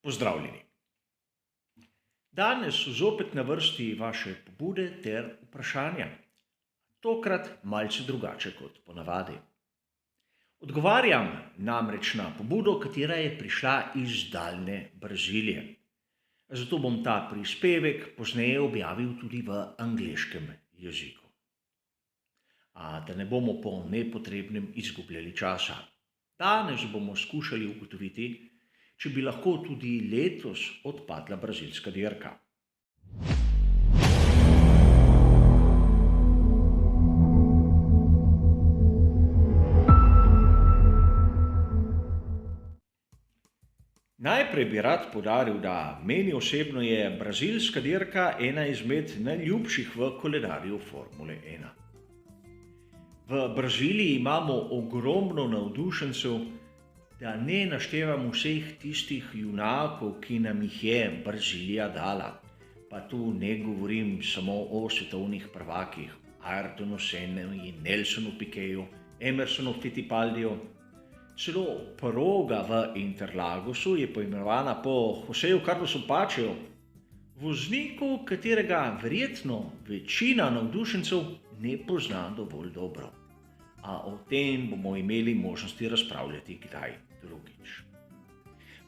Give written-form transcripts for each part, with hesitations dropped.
Pozdravljeni. Danes so zopet na vrsti vaše pobude ter vprašanja. Tokrat malce drugače kot ponavadi. Odgovarjam namreč na pobudo, katera je prišla iz daljne Brazilije. Zato bom ta prispevek pozneje objavil tudi v angleškem jeziku. A da ne bomo po nepotrebnem izgubljali časa. Danes bomo skušali ugotoviti, če bi lahko tudi letos odpadla brazilska dirka. Najprej bi rad poudaril, da meni osebno je brazilska dirka ena izmed najljubših v koledarju Formule 1. V Braziliji imamo ogromno navdušencev, da ne naštevam vseh tistih junakov, ki nam jih je Brazilija dala. Pa tu ne govorim samo o svetovnih prvakih, Ayrtonu Sennu in Nelsonu Piquetu, Emersonu Fittipaldiju. Celo proga v Interlagusu je poimenovana po Joseju Carlosu Pačeju, vozniku, katerega verjetno večina navdušencev ne pozna dovolj dobro. A o tem bomo imeli možnosti razpravljati kdaj drugič.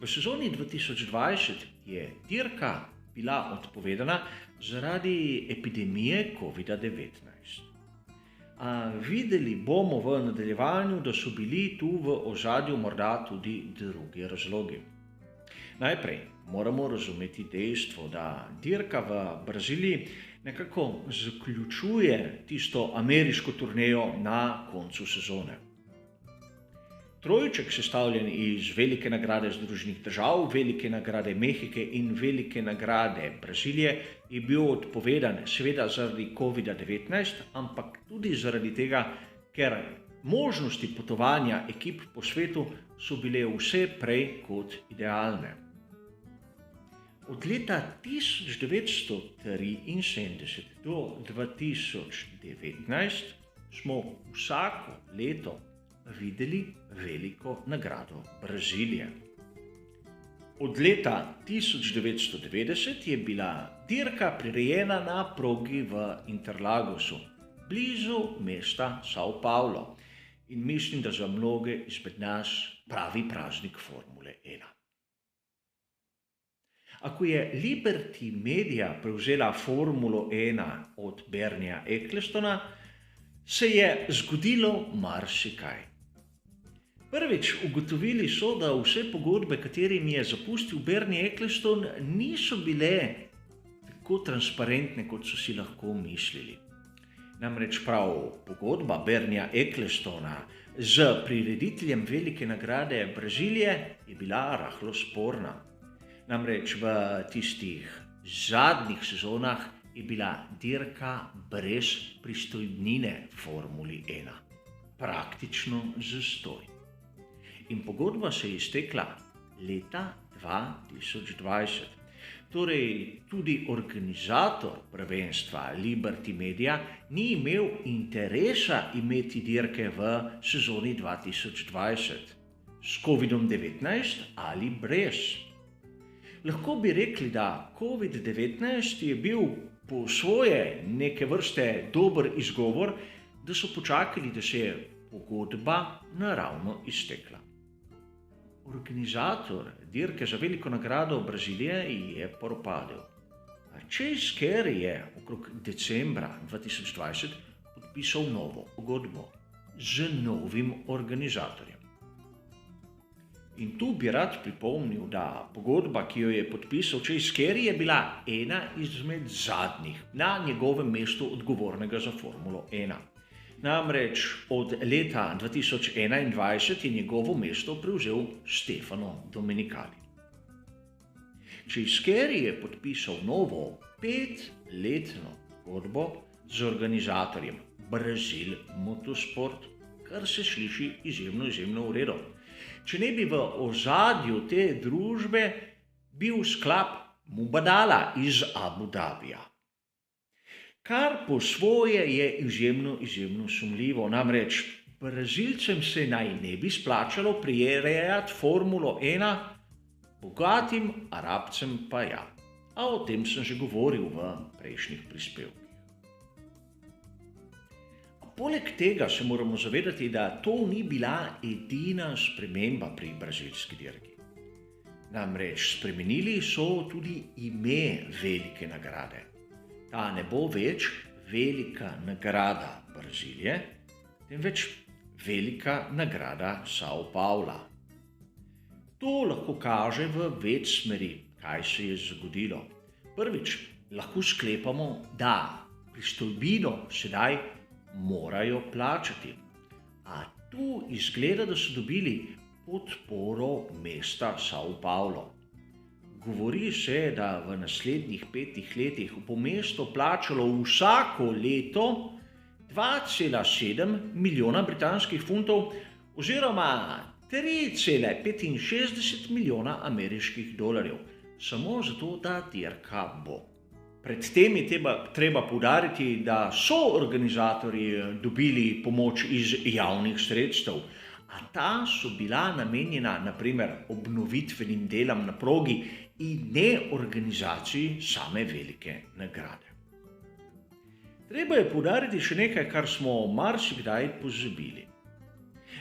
V sezoni 2020 je dirka bila odpovedana zaradi epidemije COVID-19. Videli bomo v nadaljevanju, da so bili tu v ozadju morda tudi drugi razlogi. Najprej moramo razumeti dejstvo, da dirka v Braziliji nekako zaključuje tisto ameriško turnejo na koncu sezone. Trojček, sestavljen iz Velike nagrade Združenih držav, Velike nagrade Mehike in Velike nagrade Brazilije, je bil odpovedan seveda zaradi COVID-19, ampak tudi zaradi tega, ker možnosti potovanja ekip po svetu so bile vse prej kot idealne. Od leta 1973 do 2019 smo vsako leto videli Veliko nagrado Brazilije. Od leta 1990 je bila dirka prirejena na progi v Interlagusu, blizu mesta São Paulo, in mislim, da za mnoge izmed nas pravi praznik Formule 1. Ako je Liberty Media prevzela Formulo 1 od Bernieja Ecclestona, se je zgodilo marsikaj. Prvič, ugotovili so, da vse pogodbe, katerimi je zapustil Bernie Eccleston, niso bile tako transparentne, kot so si lahko mislili. Namreč prav pogodba Bernieja Ecclestona z prirediteljem Velike nagrade Brazilije je bila rahlo sporna. Namreč v tistih zadnjih sezonah je bila dirka brez pristojbine Formuli 1. Praktično zastonj. In pogodba se je iztekla leta 2020. Torej tudi organizator prvenstva Liberty Media ni imel interesa imeti dirke v sezoni 2020 s COVID-19 ali brez. Lahko bi rekli, da COVID-19 je bil po svoje neke vrste dober izgovor, da so počakali, da se je pogodba naravno iztekla. Organizator dirke za Veliko nagrado Brazilije je propadel. Chase Carey je okrog decembra 2020 podpisal novo pogodbo z novim organizatorjem. In tu bi rad pripomnil, da pogodba, ki jo je podpisal Chase Carey, je bila ena izmed zadnjih na njegovem mestu odgovornega za Formulo 1. Namreč od leta 2021 je njegovo mesto prevzel Stefano Domenicali. Chase Carey je podpisal novo 5-letno pogodbo z organizatorjem Brazil Motorsport, kar se sliši izjemno v redu. Če ne bi v ozadju te družbe bil sklap Mubadala iz Abu Dhabija. Kar po svoje je izjemno sumljivo, namreč Brazilcem se naj ne bi splačalo prirejati Formulo 1 bogatim Arabcem pa ja. A o tem sem že govoril v prejšnjih prispevkih. Poleg tega se moramo zavedati, da to ni bila edina sprememba pri brazilski dirki. Namreč spremenili so tudi ime velike nagrade. Ta ne bo več velika nagrada Brazilije, temveč velika nagrada São Paula. To lahko kaže v več smeri, kaj se je zgodilo. Prvič, lahko sklepamo, da pristojbino sedaj morajo plačati. A tu izgleda, da so dobili podporo mesta São Paulo. Govori se, da v naslednjih 5 letih bo mesto plačalo vsako leto 2,7 milijona britanskih funtov oziroma 3,65 milijona ameriških dolarjev, samo zato, da dirka bo. Predtem je treba poudariti, da so organizatorji dobili pomoč iz javnih sredstev, a ta so bila namenjena naprimer obnovitvenim delam na progi in ne organizaciji same velike nagrade. Treba je poudariti še nekaj, kar smo marsikdaj pozabili.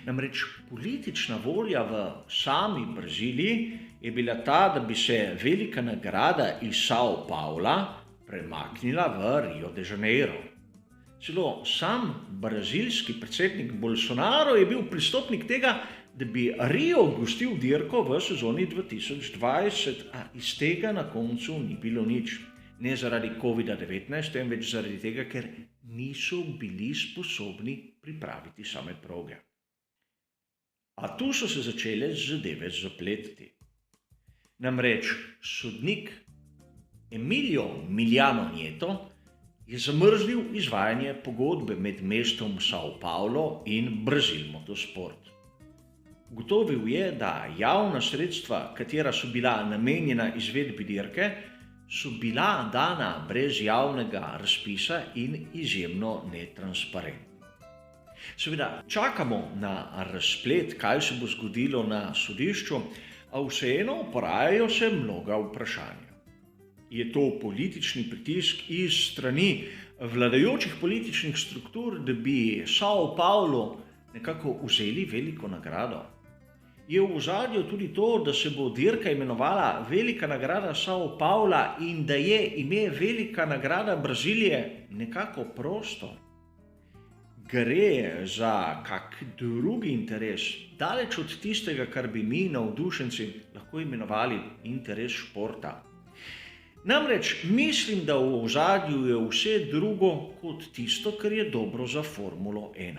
Namreč politična volja v sami Braziliji je bila ta, da bi se velika nagrada iz São Paula premaknila v Rio de Janeiro. Celo sam brazilski predsednik Bolsonaro je bil pristopnik tega, da bi Rio gostil dirko v sezoni 2020, a iz tega na koncu ni bilo nič. Ne zaradi COVID-19, temveč zaradi tega, ker niso bili sposobni pripraviti same proge. A tu so se začele zadeve zapletati. Namreč sodnik Emilio Milano Nieto je zamrznil izvajanje pogodbe med mestom São Paulo in Brazil Motorsport. Ugotovil je, da javna sredstva, katera so bila namenjena izvedbi dirke, so bila dana brez javnega razpisa in izjemno netransparentno. Seveda čakamo na razplet, kaj se bo zgodilo na sodišču, a vseeno porajajo se mnoga vprašanja. Je to politični pritisk iz strani vladajočih političnih struktur, da bi São Paulo nekako vzeli veliko nagrado? Je v ozadju tudi to, da se bo dirka imenovala Velika nagrada São Paula in da je ime Velika nagrada Brazilije nekako prosto? Gre za kak drugi interes, daleč od tistega, kar bi mi navdušenci lahko imenovali interes športa. Namreč mislim, da v ozadju je vse drugo kot tisto, kar je dobro za Formulo 1.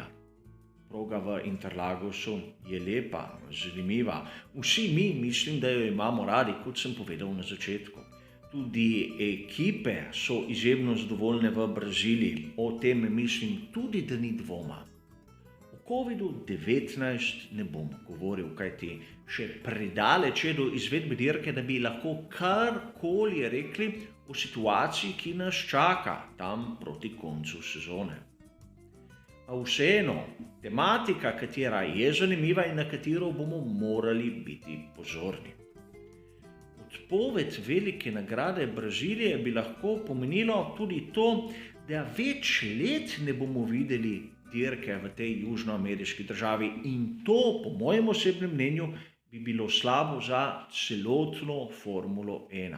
Proga v Interlagusu je lepa, zanimiva. Vsi mi mislim, da jo imamo radi, kot sem povedal na začetku. Tudi ekipe so izjemno zadovoljne v Braziliji, o tem mislim tudi, da ni dvoma. O COVID-19 ne bom govoril, kajti še predaleč je do izvedbe dirke, da bi lahko karkoli rekli o situaciji, ki nas čaka tam proti koncu sezone. A vseeno, tematika, katera je zanimiva in na katero bomo morali biti pozorni. Odpoved velike nagrade Brazilije bi lahko pomenilo tudi to, da več let ne bomo videli dirke v tej južnoameriški državi in to, po mojem osebnem mnenju, bi bilo slabo za celotno Formulo 1.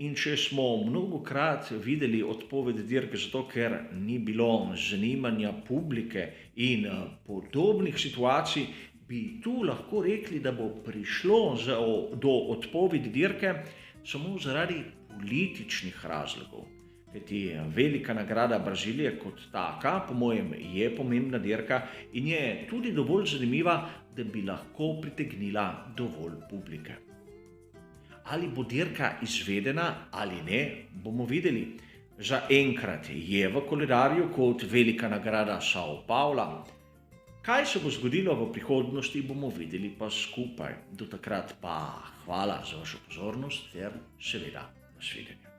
In če smo mnogokrat videli odpoved dirke zato, ker ni bilo zanimanja publike in podobnih situacij, bi tu lahko rekli, da bo prišlo do odpovedi dirke samo zaradi političnih razlogov. Kajti velika nagrada Brazilije kot taka, po mojem, je pomembna dirka in je tudi dovolj zanimiva, da bi lahko pritegnila dovolj publike. Ali bo dirka izvedena ali ne, bomo videli. Zaenkrat je v koledarju kot velika nagrada São Paula. Kaj se bo zgodilo v prihodnosti, bomo videli pa skupaj. Do takrat pa hvala za vašo pozornost ter seveda nasvidenje.